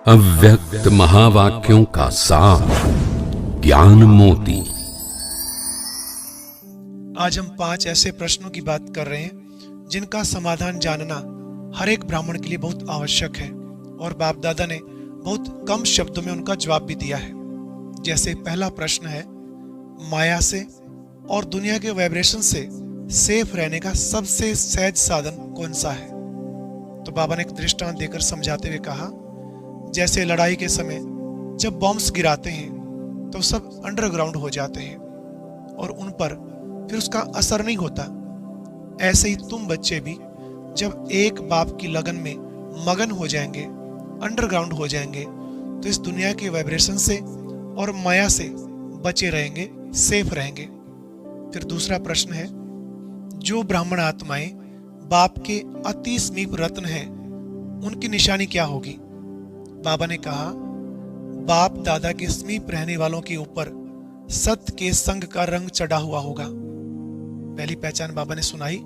अव्यक्त महावाक्यों का सार ज्ञान मोती। आज हम 5 ऐसे प्रश्नों की बात कर रहे हैं जिनका समाधान जानना हर एक ब्राह्मण के लिए बहुत आवश्यक है और बाप दादा ने बहुत कम शब्दों में उनका जवाब भी दिया है। जैसे पहला प्रश्न है, माया से और दुनिया के वाइब्रेशन से सेफ रहने का सबसे सहज साधन कौन सा है? तो बाबा ने एक दृष्टांत देकर समझाते हुए कहा, जैसे लड़ाई के समय जब बॉम्ब्स गिराते हैं तो सब अंडरग्राउंड हो जाते हैं और उन पर फिर उसका असर नहीं होता। ऐसे ही तुम बच्चे भी जब एक बाप की लगन में मगन हो जाएंगे, अंडरग्राउंड हो जाएंगे, तो इस दुनिया के वाइब्रेशन से और माया से बचे रहेंगे, सेफ रहेंगे। फिर दूसरा प्रश्न है, जो ब्राह्मण आत्माएं बाप के अति समीप रत्न हैं, उनकी निशानी क्या होगी? बाबा ने कहा, बाप दादा के समीप रहने वालों के ऊपर सत्य के संग का रंग चढ़ा हुआ होगा। पहली पहचान बाबा ने सुनाई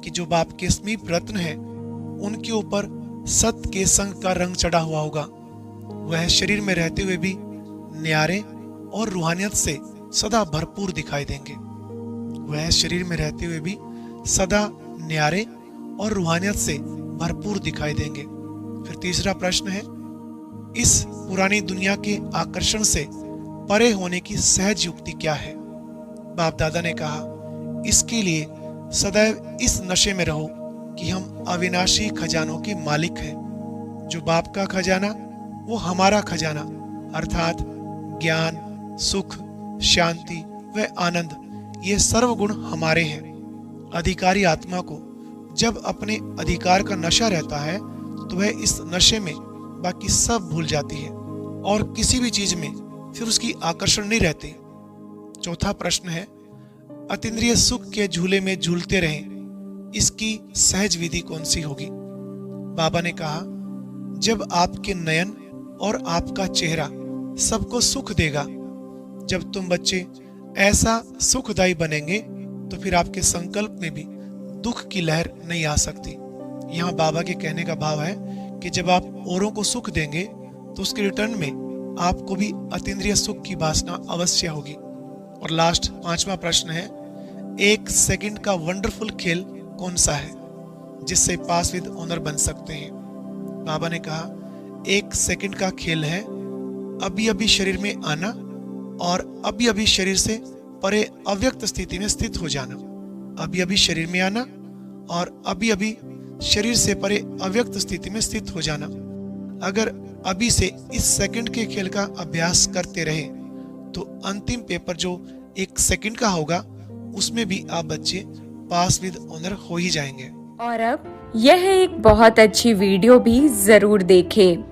कि जो बाप के समीप रत्न है उनके ऊपर सत्य के संग का रंग चढ़ा हुआ होगा। वह शरीर में रहते हुए भी न्यारे और रूहानियत से सदा भरपूर दिखाई देंगे। वह शरीर में रहते हुए भी सदा न्यारे और रूहानियत से भरपूर दिखाई देंगे। फिर तीसरा प्रश्न है, इस पुरानी दुनिया के आकर्षण से परे होने की सहज युक्ति क्या है? बाप दादा ने कहा, इसके लिए सदैव इस नशे में रहो कि हम अविनाशी खजानों के मालिक हैं। जो बाप का खजाना वो हमारा खजाना अर्थात ज्ञान, सुख, शांति व आनंद, ये सर्व गुण हमारे हैं। अधिकारी आत्मा को जब अपने अधिकार का नशा रहता है तो वह इस नशे में बाकी सब भूल जाती है और किसी भी चीज में फिर उसकी आकर्षण नहीं रहती। चौथा प्रश्न है, अतीन्द्रिय सुख के झूले में झूलते रहें, इसकी सहज विधि कौन सी होगी? बाबा ने कहा, जब आपके नयन और आपका चेहरा सबको सुख देगा, जब तुम बच्चे ऐसा सुखदायी बनेंगे तो फिर आपके संकल्प में भी दुख की लहर नहीं आ सकती। यहाँ बाबा के कहने का भाव है कि जब आप औरों को सुख देंगे तो उसके रिटर्न में आपको भी अतीन्द्रिय सुख की वासना अवश्य होगी। और लास्ट 5वां प्रश्न है, 1 सेकंड का वंडरफुल खेल कौन सा है जिससे पास विद ऑनर बन सकते हैं? बाबा ने कहा, 1 सेकंड का खेल है अभी अभी शरीर में आना और अभी अभी शरीर से परे अव्यक्त स्थिति में स्थित हो जाना। अभी अभी शरीर में आना और अभी अभी शरीर से परे अव्यक्त स्थिति में स्थित हो जाना। अगर अभी से इस सेकंड के खेल का अभ्यास करते रहे तो अंतिम पेपर जो 1 सेकंड का होगा उसमें भी आप बच्चे पास विद ऑनर हो ही जाएंगे। और अब यह एक बहुत अच्छी वीडियो भी जरूर देखें।